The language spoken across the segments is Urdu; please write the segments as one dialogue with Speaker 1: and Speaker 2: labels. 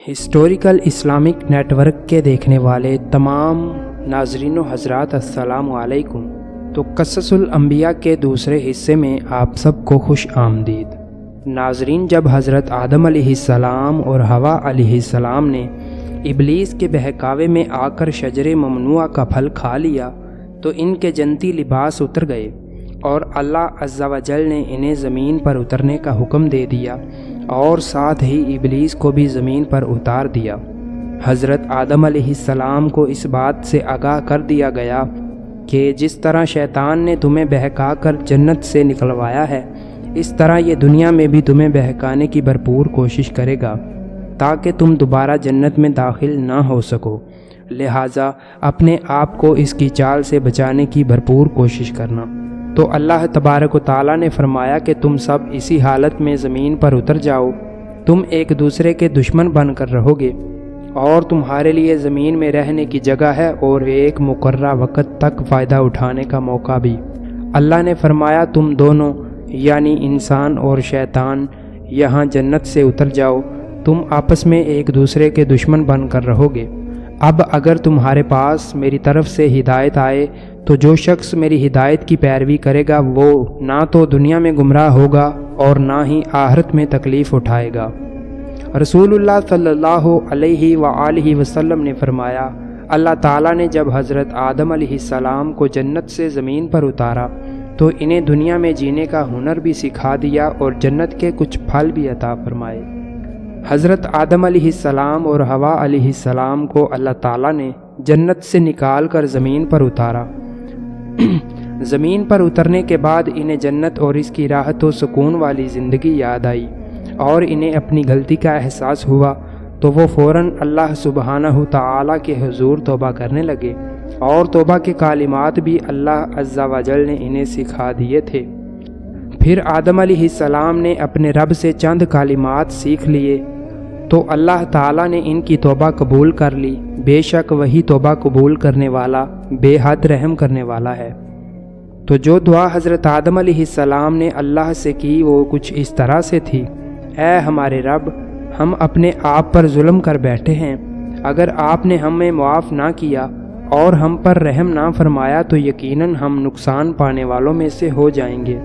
Speaker 1: ہسٹوریکل اسلامک نیٹ ورک کے دیکھنے والے تمام ناظرین و حضرات السلام علیکم۔ تو قصص الانبیاء کے دوسرے حصے میں آپ سب کو خوش آمدید۔ ناظرین، جب حضرت آدم علیہ السلام اور حوا علیہ السلام نے ابلیس کے بہکاوے میں آ کر شجر ممنوعہ کا پھل کھا لیا تو ان کے جنتی لباس اتر گئے اور اللہ عز و جل نے انہیں زمین پر اترنے کا حکم دے دیا اور ساتھ ہی ابلیس کو بھی زمین پر اتار دیا۔ حضرت آدم علیہ السلام کو اس بات سے آگاہ کر دیا گیا کہ جس طرح شیطان نے تمہیں بہکا کر جنت سے نکلوایا ہے، اس طرح یہ دنیا میں بھی تمہیں بہکانے کی بھرپور کوشش کرے گا تاکہ تم دوبارہ جنت میں داخل نہ ہو سکو، لہٰذا اپنے آپ کو اس کی چال سے بچانے کی بھرپور کوشش کرنا۔ تو اللہ تبارک و تعالیٰ نے فرمایا کہ تم سب اسی حالت میں زمین پر اتر جاؤ، تم ایک دوسرے کے دشمن بن کر رہو گے اور تمہارے لیے زمین میں رہنے کی جگہ ہے اور ایک مقررہ وقت تک فائدہ اٹھانے کا موقع بھی۔ اللہ نے فرمایا تم دونوں یعنی انسان اور شیطان یہاں جنت سے اتر جاؤ، تم آپس میں ایک دوسرے کے دشمن بن کر رہو گے۔ اب اگر تمہارے پاس میری طرف سے ہدایت آئے تو جو شخص میری ہدایت کی پیروی کرے گا وہ نہ تو دنیا میں گمراہ ہوگا اور نہ ہی آخرت میں تکلیف اٹھائے گا۔ رسول اللہ صلی اللہ علیہ وآلہ وسلم نے فرمایا، اللہ تعالیٰ نے جب حضرت آدم علیہ السلام کو جنت سے زمین پر اتارا تو انہیں دنیا میں جینے کا ہنر بھی سکھا دیا اور جنت کے کچھ پھل بھی عطا فرمائے۔ حضرت آدم علیہ السلام اور حوا علیہ السلام کو اللہ تعالیٰ نے جنت سے نکال کر زمین پر اتارا۔ زمین پر اترنے کے بعد انہیں جنت اور اس کی راحت و سکون والی زندگی یاد آئی اور انہیں اپنی غلطی کا احساس ہوا تو وہ فوراً اللہ سبحانہ تعالیٰ کے حضور توبہ کرنے لگے اور توبہ کے کلمات بھی اللہ عز و جل نے انہیں سکھا دیے تھے۔ پھر آدم علیہ السلام نے اپنے رب سے چند کلمات سیکھ لیے تو اللہ تعالیٰ نے ان کی توبہ قبول کر لی، بے شک وہی توبہ قبول کرنے والا بے حد رحم کرنے والا ہے۔ تو جو دعا حضرت آدم علیہ السلام نے اللہ سے کی وہ کچھ اس طرح سے تھی، اے ہمارے رب، ہم اپنے آپ پر ظلم کر بیٹھے ہیں، اگر آپ نے ہمیں معاف نہ کیا اور ہم پر رحم نہ فرمایا تو یقیناً ہم نقصان پانے والوں میں سے ہو جائیں گے۔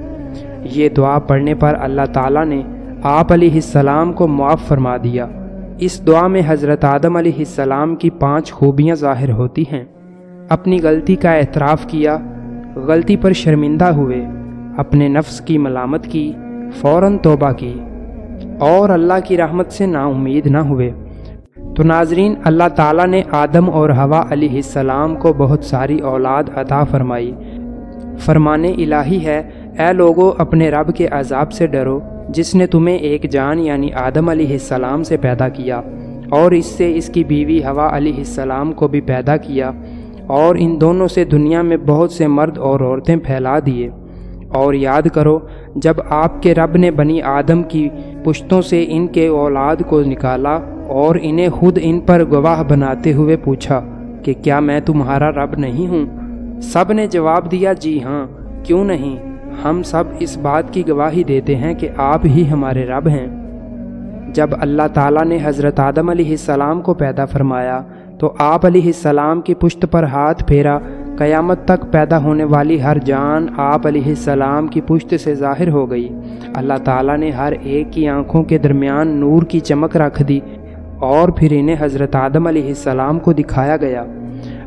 Speaker 1: یہ دعا پڑھنے پر اللہ تعالیٰ نے آپ علیہ السلام کو معاف فرما دیا۔ اس دعا میں حضرت آدم علیہ السلام کی 5 خوبیاں ظاہر ہوتی ہیں۔ اپنی غلطی کا اعتراف کیا، غلطی پر شرمندہ ہوئے، اپنے نفس کی ملامت کی، فوراً توبہ کی اور اللہ کی رحمت سے نا امید نہ ہوئے۔ تو ناظرین، اللہ تعالیٰ نے آدم اور حوا علیہ السلام کو بہت ساری اولاد عطا فرمائی۔ فرمان الہی ہے، اے لوگو اپنے رب کے عذاب سے ڈرو جس نے تمہیں ایک جان یعنی آدم علیہ السلام سے پیدا کیا اور اس سے اس کی بیوی حوا علیہ السلام کو بھی پیدا کیا اور ان دونوں سے دنیا میں بہت سے مرد اور عورتیں پھیلا دیے۔ اور یاد کرو جب آپ کے رب نے بنی آدم کی پشتوں سے ان کے اولاد کو نکالا اور انہیں خود ان پر گواہ بناتے ہوئے پوچھا کہ کیا میں تمہارا رب نہیں ہوں؟ سب نے جواب دیا جی ہاں، کیوں نہیں، ہم سب اس بات کی گواہی دیتے ہیں کہ آپ ہی ہمارے رب ہیں۔ جب اللہ تعالیٰ نے حضرت آدم علیہ السلام کو پیدا فرمایا تو آپ علیہ السلام کی پشت پر ہاتھ پھیرا، قیامت تک پیدا ہونے والی ہر جان آپ علیہ السلام کی پشت سے ظاہر ہو گئی۔ اللہ تعالیٰ نے ہر ایک کی آنکھوں کے درمیان نور کی چمک رکھ دی اور پھر انہیں حضرت آدم علیہ السلام کو دکھایا گیا۔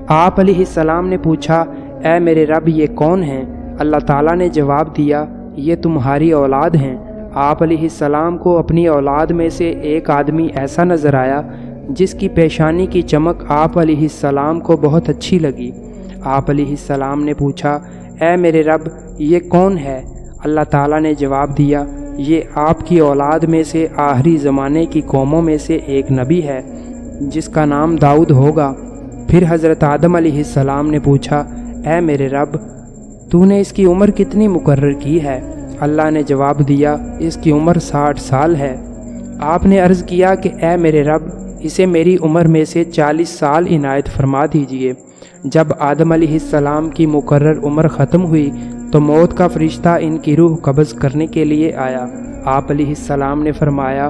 Speaker 1: آپ علیہ السلام نے پوچھا، اے میرے رب یہ کون ہیں؟ اللہ تعالیٰ نے جواب دیا، یہ تمہاری اولاد ہیں۔ آپ علیہ السلام کو اپنی اولاد میں سے ایک آدمی ایسا نظر آیا جس کی پیشانی کی چمک آپ علیہ السلام کو بہت اچھی لگی۔ آپ علیہ السلام نے پوچھا، اے میرے رب یہ کون ہے؟ اللہ تعالیٰ نے جواب دیا، یہ آپ کی اولاد میں سے آخری زمانے کی قوموں میں سے ایک نبی ہے جس کا نام داؤد ہوگا۔ پھر حضرت آدم علیہ السلام نے پوچھا، اے میرے رب تو نے اس کی عمر کتنی مقرر کی ہے؟ اللہ نے جواب دیا، اس کی عمر 60 سال ہے۔ آپ نے عرض کیا کہ اے میرے رب اسے میری عمر میں سے 40 سال عنایت فرما دیجیے۔ جب آدم علیہ السلام کی مقرر عمر ختم ہوئی تو موت کا فرشتہ ان کی روح قبض کرنے کے لیے آیا۔ آپ علیہ السلام نے فرمایا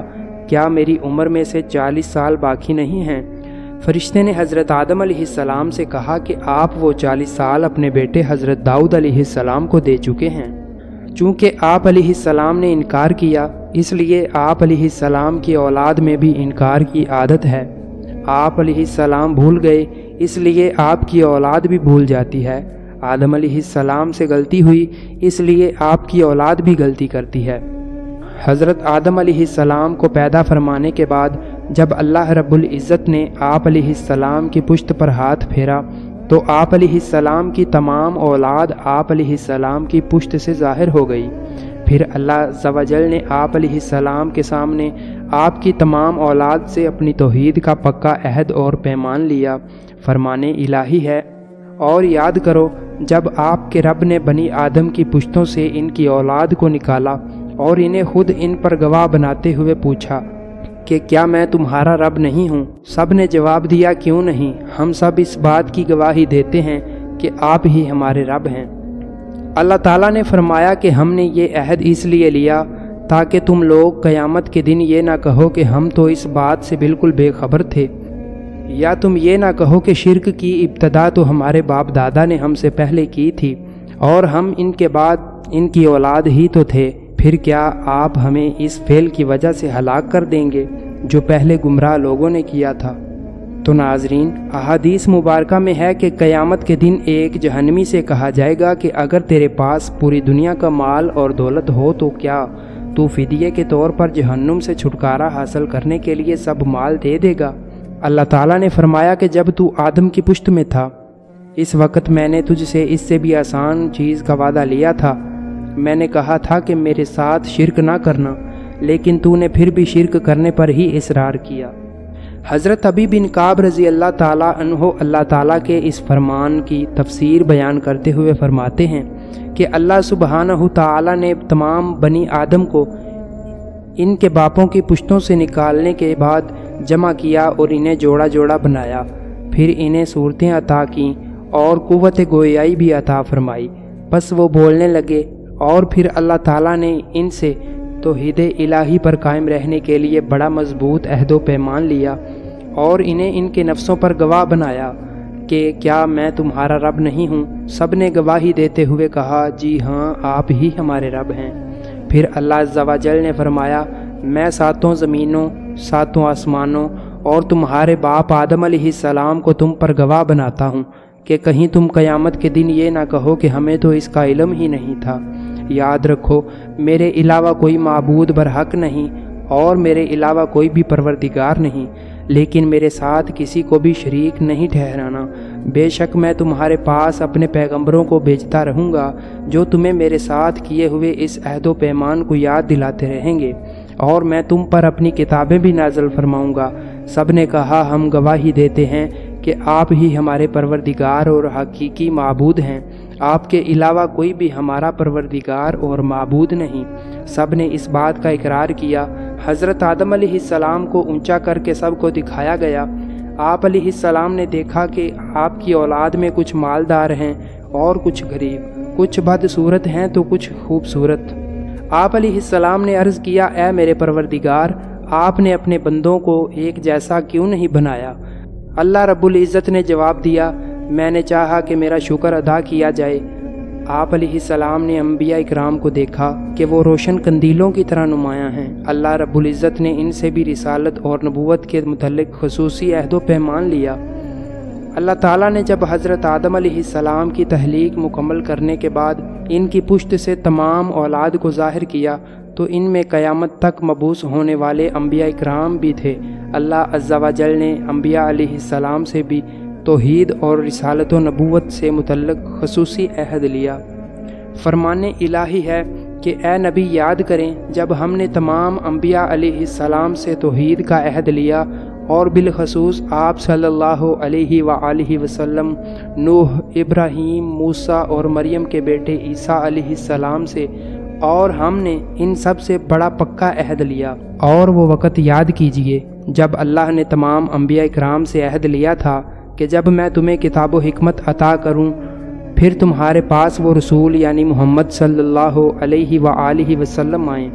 Speaker 1: کیا میری عمر میں سے 40 سال باقی نہیں ہیں؟ فرشتے نے حضرت آدم علیہ السلام سے کہا کہ آپ وہ 40 سال اپنے بیٹے حضرت داؤد علیہ السلام کو دے چکے ہیں۔ چونکہ آپ علیہ السلام نے انکار کیا، اس لیے آپ علیہ السلام کی اولاد میں بھی انکار کی عادت ہے۔ آپ علیہ السلام بھول گئے، اس لیے آپ کی اولاد بھی بھول جاتی ہے۔ آدم علیہ السلام سے غلطی ہوئی، اس لیے آپ کی اولاد بھی غلطی کرتی ہے۔ حضرت آدم علیہ السلام کو پیدا فرمانے کے بعد جب اللہ رب العزت نے آپ علیہ السلام کی پشت پر ہاتھ پھیرا تو آپ علیہ السلام کی تمام اولاد آپ علیہ السلام کی پشت سے ظاہر ہو گئی۔ پھر اللہ عز و جل نے آپ علیہ السلام کے سامنے آپ کی تمام اولاد سے اپنی توحید کا پکا عہد اور پیمان لیا۔ فرمان الہی ہے، اور یاد کرو جب آپ کے رب نے بنی آدم کی پشتوں سے ان کی اولاد کو نکالا اور انہیں خود ان پر گواہ بناتے ہوئے پوچھا کہ کیا میں تمہارا رب نہیں ہوں؟ سب نے جواب دیا، کیوں نہیں، ہم سب اس بات کی گواہی دیتے ہیں کہ آپ ہی ہمارے رب ہیں۔ اللہ تعالیٰ نے فرمایا کہ ہم نے یہ عہد اس لیے لیا تاکہ تم لوگ قیامت کے دن یہ نہ کہو کہ ہم تو اس بات سے بالکل بے خبر تھے، یا تم یہ نہ کہو کہ شرک کی ابتدا تو ہمارے باپ دادا نے ہم سے پہلے کی تھی اور ہم ان کے بعد ان کی اولاد ہی تو تھے، پھر کیا آپ ہمیں اس فعل کی وجہ سے ہلاک کر دیں گے جو پہلے گمراہ لوگوں نے کیا تھا؟ تو ناظرین، احادیث مبارکہ میں ہے کہ قیامت کے دن ایک جہنمی سے کہا جائے گا کہ اگر تیرے پاس پوری دنیا کا مال اور دولت ہو تو کیا تو فدیے کے طور پر جہنم سے چھٹکارا حاصل کرنے کے لیے سب مال دے دے گا؟ اللہ تعالیٰ نے فرمایا کہ جب تو آدم کی پشت میں تھا اس وقت میں نے تجھ سے اس سے بھی آسان چیز کا وعدہ لیا تھا۔ میں نے کہا تھا کہ میرے ساتھ شرک نہ کرنا، لیکن تو نے پھر بھی شرک کرنے پر ہی اصرار کیا۔ حضرت ابی بن کعب رضی اللہ تعالیٰ عنہ اللہ تعالیٰ کے اس فرمان کی تفسیر بیان کرتے ہوئے فرماتے ہیں کہ اللہ سبحانہ تعالیٰ نے تمام بنی آدم کو ان کے باپوں کی پشتوں سے نکالنے کے بعد جمع کیا اور انہیں جوڑا جوڑا بنایا، پھر انہیں صورتیں عطا کیں اور قوت گویائی بھی عطا فرمائی۔ بس وہ بولنے لگے اور پھر اللہ تعالیٰ نے ان سے توحید الہی پر قائم رہنے کے لیے بڑا مضبوط عہد و پیمان لیا اور انہیں ان کے نفسوں پر گواہ بنایا کہ کیا میں تمہارا رب نہیں ہوں؟ سب نے گواہی دیتے ہوئے کہا، جی ہاں آپ ہی ہمارے رب ہیں۔ پھر اللہ عز و جل نے فرمایا، میں 7 زمینوں 7 آسمانوں اور تمہارے باپ آدم علیہ السلام کو تم پر گواہ بناتا ہوں کہ کہیں تم قیامت کے دن یہ نہ کہو کہ ہمیں تو اس کا علم ہی نہیں تھا۔ یاد رکھو میرے علاوہ کوئی معبود برحق نہیں اور میرے علاوہ کوئی بھی پروردگار نہیں، لیکن میرے ساتھ کسی کو بھی شریک نہیں ٹھہرانا۔ بے شک میں تمہارے پاس اپنے پیغمبروں کو بھیجتا رہوں گا جو تمہیں میرے ساتھ کیے ہوئے اس عہد و پیمان کو یاد دلاتے رہیں گے، اور میں تم پر اپنی کتابیں بھی نازل فرماؤں گا۔ سب نے کہا، ہم گواہی دیتے ہیں کہ آپ ہی ہمارے پروردگار اور حقیقی معبود ہیں، آپ کے علاوہ کوئی بھی ہمارا پروردگار اور معبود نہیں۔ سب نے اس بات کا اقرار کیا۔ حضرت آدم علیہ السلام کو اونچا کر کے سب کو دکھایا گیا۔ آپ علیہ السلام نے دیکھا کہ آپ کی اولاد میں کچھ مالدار ہیں اور کچھ غریب، کچھ بدصورت ہیں تو کچھ خوبصورت۔ آپ علیہ السلام نے عرض کیا، اے میرے پروردگار، آپ نے اپنے بندوں کو ایک جیسا کیوں نہیں بنایا؟ اللہ رب العزت نے جواب دیا، میں نے چاہا کہ میرا شکر ادا کیا جائے۔ آپ علیہ السلام نے انبیاء اکرام کو دیکھا کہ وہ روشن قندیلوں کی طرح نمایاں ہیں۔ اللہ رب العزت نے ان سے بھی رسالت اور نبوت کے متعلق خصوصی عہد و پیمان لیا۔ اللہ تعالیٰ نے جب حضرت آدم علیہ السلام کی تخلیق مکمل کرنے کے بعد ان کی پشت سے تمام اولاد کو ظاہر کیا تو ان میں قیامت تک مبعوث ہونے والے انبیاء اکرام بھی تھے۔ اللہ عز و جل نے انبیاء علیہ السلام سے بھی توحید اور رسالت و نبوت سے متعلق خصوصی عہد لیا۔ فرمان الہی ہے کہ اے نبی یاد کریں جب ہم نے تمام انبیاء علیہ السلام سے توحید کا عہد لیا اور بالخصوص آپ صلی اللہ علیہ وآلہ وسلم، نوح، ابراہیم، موسیٰ اور مریم کے بیٹے عیسیٰ علیہ السلام سے، اور ہم نے ان سب سے بڑا پکا عہد لیا۔ اور وہ وقت یاد کیجئے جب اللہ نے تمام انبیاء اکرام سے عہد لیا تھا کہ جب میں تمہیں کتاب و حکمت عطا کروں پھر تمہارے پاس وہ رسول یعنی محمد صلی اللہ علیہ وآلہ وسلم آئیں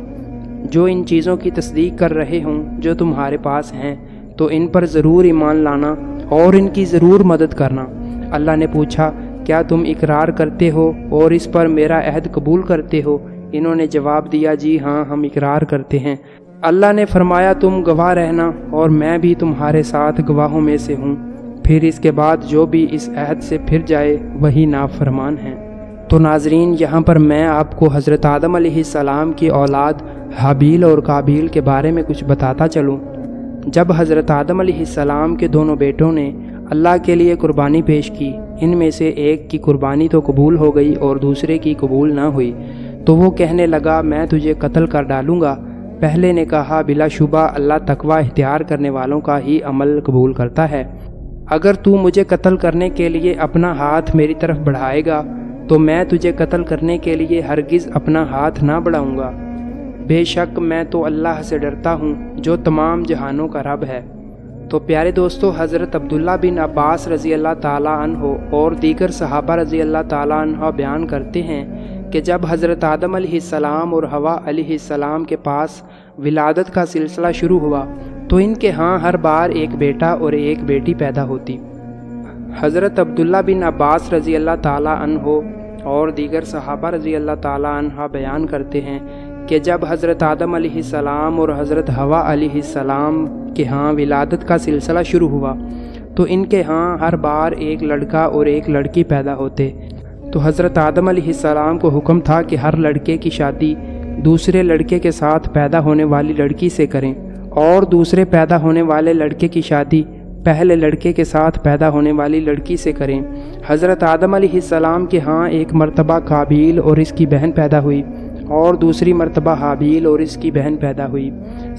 Speaker 1: جو ان چیزوں کی تصدیق کر رہے ہوں جو تمہارے پاس ہیں تو ان پر ضرور ایمان لانا اور ان کی ضرور مدد کرنا۔ اللہ نے پوچھا، کیا تم اقرار کرتے ہو اور اس پر میرا عہد قبول کرتے ہو؟ انہوں نے جواب دیا، جی ہاں، ہم اقرار کرتے ہیں۔ اللہ نے فرمایا، تم گواہ رہنا اور میں بھی تمہارے ساتھ گواہوں میں سے ہوں۔ پھر اس کے بعد جو بھی اس عہد سے پھر جائے وہی نافرمان ہیں۔ تو ناظرین، یہاں پر میں آپ کو حضرت آدم علیہ السلام کی اولاد حابیل اور قابیل کے بارے میں کچھ بتاتا چلوں۔ جب حضرت آدم علیہ السلام کے دونوں بیٹوں نے اللہ کے لیے قربانی پیش کی، ان میں سے ایک کی قربانی تو قبول ہو گئی اور دوسرے کی قبول نہ ہوئی، تو وہ کہنے لگا، میں تجھے قتل کر ڈالوں گا۔ پہلے نے کہا، بلا شبہ اللہ تقوی اختیار کرنے والوں کا ہی عمل قبول کرتا ہے۔ اگر تو مجھے قتل کرنے کے لیے اپنا ہاتھ میری طرف بڑھائے گا تو میں تجھے قتل کرنے کے لیے ہرگز اپنا ہاتھ نہ بڑھاؤں گا۔ بے شک میں تو اللہ سے ڈرتا ہوں جو تمام جہانوں کا رب ہے۔ تو پیارے دوستو، حضرت عبداللہ بن عباس رضی اللہ تعالیٰ عنہ اور دیگر صحابہ رضی اللہ تعالیٰ عنہ بیان کرتے ہیں کہ جب حضرت آدم علیہ السلام اور حوا علیہ السلام کے پاس ولادت کا سلسلہ شروع ہوا تو ان کے ہاں ہر بار ایک بیٹا اور ایک بیٹی پیدا ہوتی۔ حضرت عبداللہ بن عباس رضی اللہ تعالیٰ عنہ اور دیگر صحابہ رضی اللہ تعالیٰ عنہ بیان کرتے ہیں کہ جب حضرت آدم علیہ السلام اور حضرت حوا علیہ السلام کے ہاں ولادت کا سلسلہ شروع ہوا تو ان کے ہاں ہر بار ایک لڑکا اور ایک لڑکی پیدا ہوتے۔ تو حضرت آدم علیہ السلام کو حکم تھا کہ ہر لڑکے کی شادی دوسرے لڑکے کے ساتھ پیدا ہونے والی لڑکی سے کریں اور دوسرے پیدا ہونے والے لڑکے کی شادی پہلے لڑکے کے ساتھ پیدا ہونے والی لڑکی سے کریں۔ حضرت آدم علیہ السلام کے ہاں ایک مرتبہ قابیل اور اس کی بہن پیدا ہوئی اور دوسری مرتبہ حابیل اور اس کی بہن پیدا ہوئی۔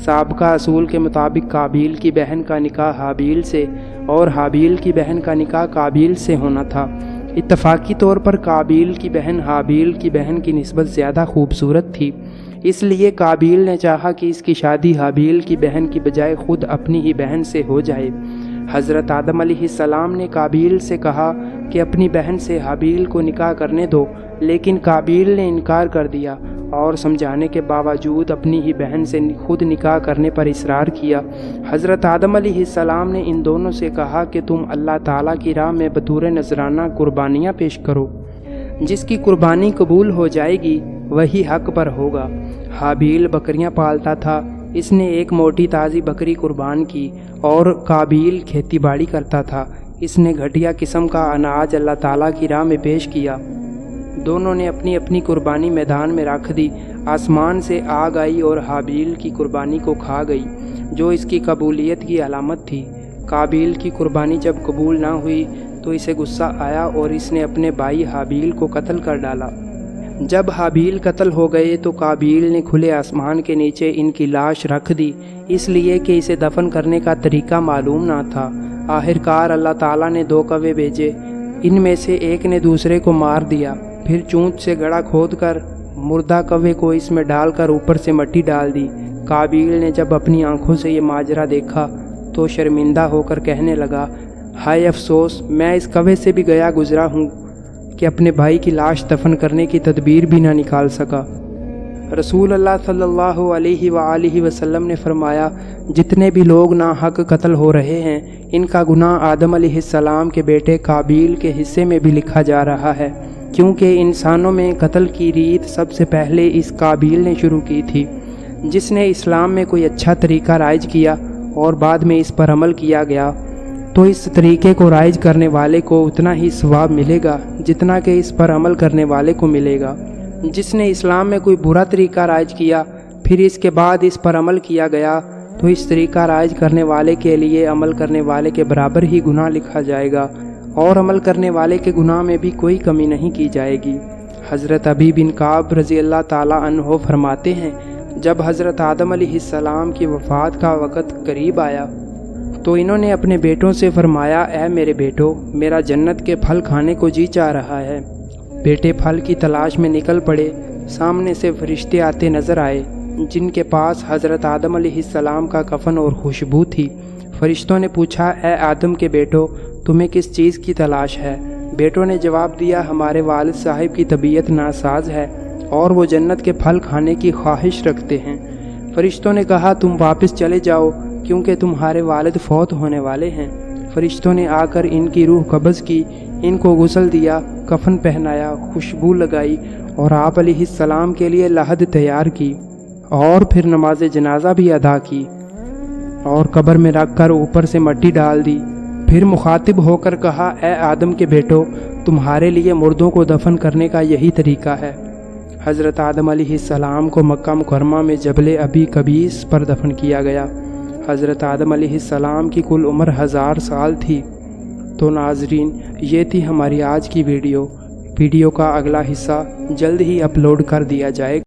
Speaker 1: سابقہ اصول کے مطابق قابیل کی بہن کا نکاح حابیل سے اور حابیل کی بہن کا نکاح قابیل سے ہونا تھا۔ اتفاقی طور پر قابیل کی بہن حابیل کی بہن کی نسبت زیادہ خوبصورت تھی، اس لیے قابیل نے چاہا کہ اس کی شادی حابیل کی بہن کی بجائے خود اپنی ہی بہن سے ہو جائے۔ حضرت آدم علیہ السلام نے قابیل سے کہا کہ اپنی بہن سے حابیل کو نکاح کرنے دو، لیکن قابیل نے انکار کر دیا اور سمجھانے کے باوجود اپنی ہی بہن سے خود نکاح کرنے پر اصرار کیا۔ حضرت آدم علیہ السلام نے ان دونوں سے کہا کہ تم اللہ تعالیٰ کی راہ میں بطور نذرانہ قربانیاں پیش کرو، جس کی قربانی قبول ہو جائے گی وہی حق پر ہوگا۔ حابیل بکریاں پالتا تھا، اس نے ایک موٹی تازی بکری قربان کی، اور قابیل کھیتی باڑی کرتا تھا، اس نے گھٹیا قسم کا اناج اللہ تعالیٰ کی راہ میں پیش کیا۔ دونوں نے اپنی اپنی قربانی میدان میں رکھ دی۔ آسمان سے آگ آئی اور حابیل کی قربانی کو کھا گئی، جو اس کی قبولیت کی علامت تھی۔ قابیل کی قربانی جب قبول نہ ہوئی تو اسے غصہ آیا اور اس نے اپنے بھائی حابیل کو قتل کر ڈالا۔ جب حابیل قتل ہو گئے تو قابیل نے کھلے آسمان کے نیچے ان کی لاش رکھ دی، اس لیے کہ اسے دفن کرنے کا طریقہ معلوم نہ تھا۔ آخرکار اللہ تعالیٰ نے 2 کوے بھیجے، ان میں سے ایک نے دوسرے کو مار دیا، پھر چونچ سے گڑھا کھود کر مردہ کوے کو اس میں ڈال کر اوپر سے مٹی ڈال دی۔ قابیل نے جب اپنی آنکھوں سے یہ ماجرا دیکھا تو شرمندہ ہو کر کہنے لگا، ہائے افسوس، میں اس کوے سے بھی گیا گزرا ہوں کہ اپنے بھائی کی لاش دفن کرنے کی تدبیر بھی نہ نکال سکا۔ رسول اللہ صلی اللہ علیہ وآلہ وسلم نے فرمایا، جتنے بھی لوگ ناحق قتل ہو رہے ہیں ان کا گناہ آدم علیہ السلام کے بیٹے قابیل کے حصے میں بھی لکھا جا رہا ہے، کیونکہ انسانوں میں قتل کی ریت سب سے پہلے اس قابیل نے شروع کی تھی، جس نے اسلام میں کوئی اچھا طریقہ رائج کیا اور بعد میں اس پر عمل کیا گیا، تو اس طریقے کو رائج کرنے والے کو اتنا ہی ثواب ملے گا جتنا کہ اس پر عمل کرنے والے کو ملے گا۔ جس نے اسلام میں کوئی برا طریقہ رائج کیا پھر اس کے بعد اس پر عمل کیا گیا تو اس طریقہ رائج کرنے والے کے لیے عمل کرنے والے کے برابر ہی گناہ لکھا جائے گا، اور عمل کرنے والے کے گناہ میں بھی کوئی کمی نہیں کی جائے گی۔ حضرت ابی بن کعب رضی اللہ تعالیٰ عنہ فرماتے ہیں، جب حضرت آدم علیہ السلام کی وفات کا وقت قریب آیا تو انہوں نے اپنے بیٹوں سے فرمایا، اے میرے بیٹو، میرا جنت کے پھل کھانے کو جی چاہ رہا ہے۔ بیٹے پھل کی تلاش میں نکل پڑے۔ سامنے سے فرشتے آتے نظر آئے جن کے پاس حضرت آدم علیہ السلام کا کفن اور خوشبو تھی۔ فرشتوں نے پوچھا، اے آدم کے بیٹو، تمہیں کس چیز کی تلاش ہے؟ بیٹوں نے جواب دیا، ہمارے والد صاحب کی طبیعت ناساز ہے اور وہ جنت کے پھل کھانے کی خواہش رکھتے ہیں۔ فرشتوں نے کہا تم واپس چلے جاؤ کیونکہ تمہارے والد فوت ہونے والے ہیں۔ فرشتوں نے آ کر ان کی روح قبض کی، ان کو غسل دیا، کفن پہنایا، خوشبو لگائی اور آپ علیہ السلام کے لیے لحد تیار کی، اور پھر نماز جنازہ بھی ادا کی اور قبر میں رکھ کر اوپر سے مٹی ڈال دی۔ پھر مخاطب ہو کر کہا اے آدم کے بیٹو، تمہارے لیے مردوں کو دفن کرنے کا یہی طریقہ ہے۔ حضرت آدم علیہ السلام کو مکہ مکرمہ میں جبل ابی قبیس پر دفن کیا گیا۔ حضرت آدم علیہ السلام کی کل عمر 1000 سال تھی۔ تو ناظرین، یہ تھی ہماری آج کی ویڈیو کا اگلا حصہ جلد ہی اپلوڈ کر دیا جائے گا۔